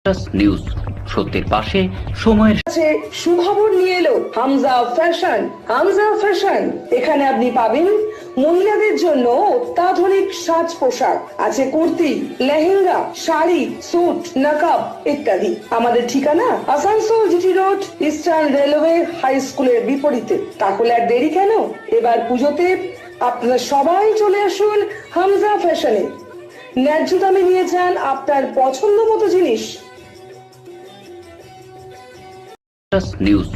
News সত্যের পাশে সময়ের কাছে সুখবর নিয়ে এলো হামজা ফ্যাশন। হামজা ফ্যাশন, এখানে আপনি পাবেন মহিলাদের জন্য অত্যাধুনিক সাজ পোশাক, আছে কুর্তি, লেহেঙ্গা, শাড়ি, স্যুট, নকাব ইত্যাদি। আমাদের ঠিকানা Asansol GT road, eastern railway high স্কুলের বিপরীতে। তাহলে আর দেরি কেন, এবার পুজোতে আপনারা সবাই চলে আসুন হামজা ফ্যাশনে। ন্যায্য দামে নিয়ে যান আপনার পছন্দ মতো জিনিস। নিউজ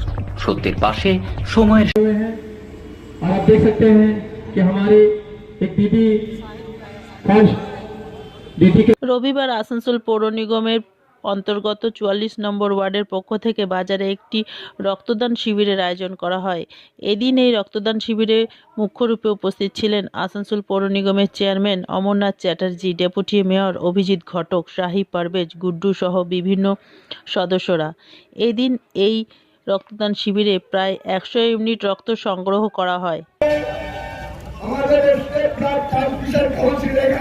সত্যের পাশে সময়ের और आप देख सकते हैं कि हमारी एक दीदी फर्स्ट दीदी के রবিবার আসানসোল পৌর নিগমের অন্তর্গত 44 নম্বর ওয়ার্ডের পক্ষ থেকে বাজারে একটি রক্তদান শিবিরের আয়োজন করা হয়। এদিন এই রক্তদান শিবিরে মুখ্য রূপে উপস্থিত ছিলেন আসানসোল পৌর নিগমের chairman Amarnath Chatterjee, deputy mayor Abhijit Ghatak, Shahi Parvez, Guddu সহ বিভিন্ন সদস্যরা। এদিন এই রক্তদান শিবিরে প্রায় 100 ইউনিট রক্ত সংগ্রহ করা হয়। আমাদের স্টেট ব্লাড ট্রান্সফিউশন কাউন্সিলের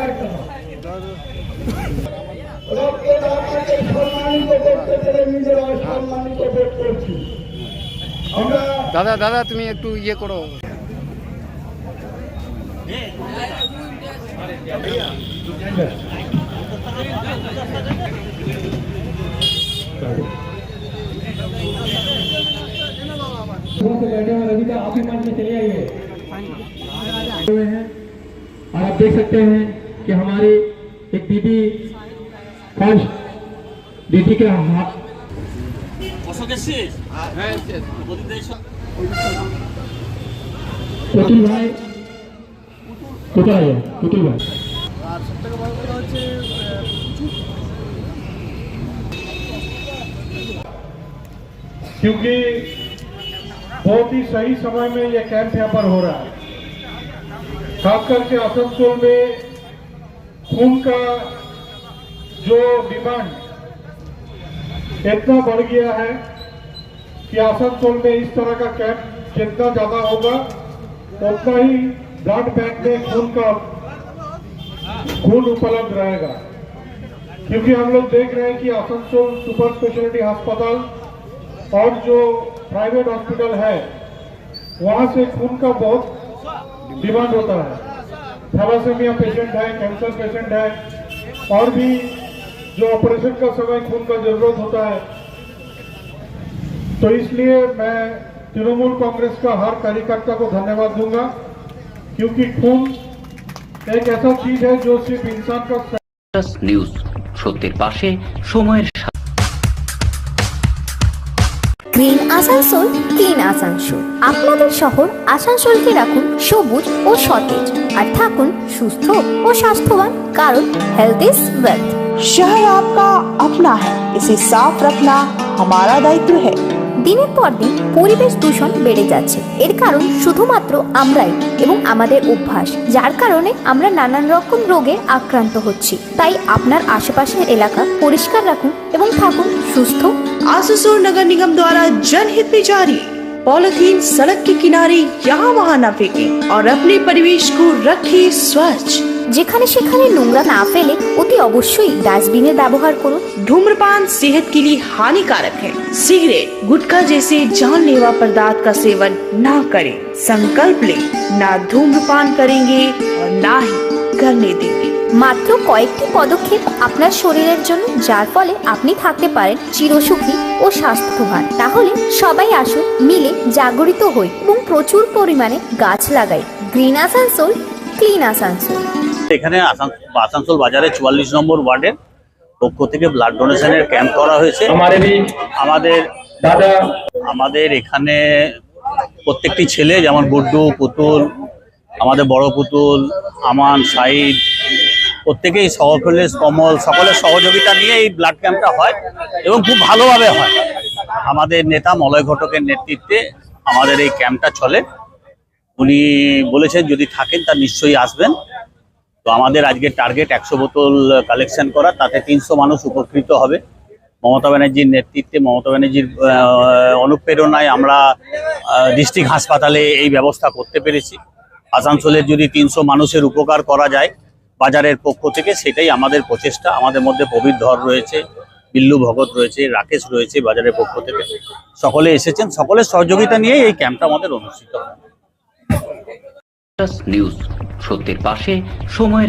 রক্তদাতাকে সম্মানিত করতে পেরে নিজেরা সম্মানিত বোধ করছি। আমরা দাদা তুমি একটু ইয়ে করো। बैठे हुए रवि का आप ही मंच में चले आइए। और आप देख सकते हैं कि हमारी एक दीदी फर्स्ट दीदी के हाथ पुतुल भाई पुतुल भाई क्योंकि बहुत ही सही समय में यह कैंप यहाँ पर हो रहा है। खास करके आसनसोल में खून का जो डिमांड इतना बढ़ गया है कि आसनसोल में इस तरह का कैंप जितना ज्यादा होगा उतना ही ब्लड बैंक में खून उपलब्ध रहेगा। क्योंकि हम लोग देख रहे हैं कि आसनसोल सुपर स्पेशलिटी अस्पताल और जो प्राइवेट हॉस्पिटल है वहां से खून का बहुत डिमांड होता है। थैलासेमिया पेशेंट है, कैंसर पेशेंट है और भी जो ऑपरेशन का समय खून का जरूरत होता है। तो इसलिए मैं तृणमूल कांग्रेस का हर कार्यकर्ता को धन्यवाद दूंगा, क्योंकि खून एक ऐसा चीज है जो सिर्फ इंसान का নিউজ সত্যের পাশে সময়ের গ্রিন আসানসোল, ক্লিন আসানসোল। আপনাদের শহর আসানসোলকে রাখুন সবুজ ও সতেজ, আর থাকুন সুস্থ ও স্বাস্থ্যবান, কারণ হেলথ ইজ ওয়েলথ। शहर आपका अपना है, इसे साफ रखना हमारा दायित्व है। দিনের পর দিন পরিবেশ দূষণ বেড়ে যাচ্ছে। এর কারণ শুধুমাত্র আমরাই এবং আমাদের অভ্যাস, যার কারণে আমরা নানান রকম রোগে আক্রান্ত হচ্ছি। তাই আপনার আশেপাশের এলাকা পরিষ্কার রাখুন এবং থাকুন সুস্থ। आसनसोल नगर निगम द्वारा जनहित में जारी। पॉलिथीन सड़क के किनारे यहाँ वहाँ न फेंकें और अपने परिवेश को रखें स्वच्छ। যেখানে সেখানে নোংরা না ফেলে অতি অবশ্যই ডাস্টবিনের ব্যবহার করুন। धूम्रपान सेहत के लिए हानिकारक है। सिगरेट, गुटखा जैसे जानलेवा पदार्थ का सेवन ना करें। संकल्प लें, ना धूम्रपान करेंगे और ना ही करने देंगे। মাত্র কয়েকটি পদক্ষেপ আপনার শরীরের জন্য, যার ফলে আপনি থাকতে পারেন চিরসুখী ও স্বাস্থ্যবান। তাহলে সবাই আসুন, মিলে জাগরিত হই এবং প্রচুর পরিমাণে গাছ লাগাই। Green Asansol, clean Asansol. এখানে আসানসোল বাজারে 44 নম্বর ওয়ার্ডের পক্ষ থেকে ব্লাড ডোনেশনের ক্যাম্প করা হয়েছে। আমাদের এখানে প্রত্যেকটি ছেলে, যেমন গুড্ডু, পুতুল, আমাদের বড় পুতুল, আমান, সাইদ, প্রত্যেকেই সকলের কমল সকলের সহযোগিতা নিয়ে এই ব্লাড ক্যাম্পটা হয় এবং খুব ভালোভাবে হয়। আমাদের নেতা মলয় ঘটকের নেতৃত্বে আমাদের এই ক্যাম্পটা চলে। উনি বলেছেন যদি থাকেন তা নিশ্চয়ই আসবেন। তো আমাদের আজকে টার্গেট 100 বোতল কালেকশন করা, তাতে 300 মানুষ উপকৃত হবে। মমতা ব্যানার্জির নেতৃত্বে, মমতা ব্যানার্জির অনুপ্রেরণায় আমরা ডিস্ট্রিক্ট হাসপাতালে এই ব্যবস্থা করতে পেরেছি। আসানসোলের যদি 300 মানুষের উপকার করা যায় বাজারের পক্ষ থেকে, সেটাই আমাদের প্রচেষ্টা। আমাদের মধ্যে প্রবীর ধর রয়েছে, বিল্লু ভগত রয়েছে, রাকেশ রয়েছে বাজারের পক্ষ থেকে, সকলে এসেছেন। সকলের সহযোগিতা নিয়ে এই ক্যাম্পটা আমাদের অনুষ্ঠিত হয়। নিউজ সত্যের পাশে সময়ের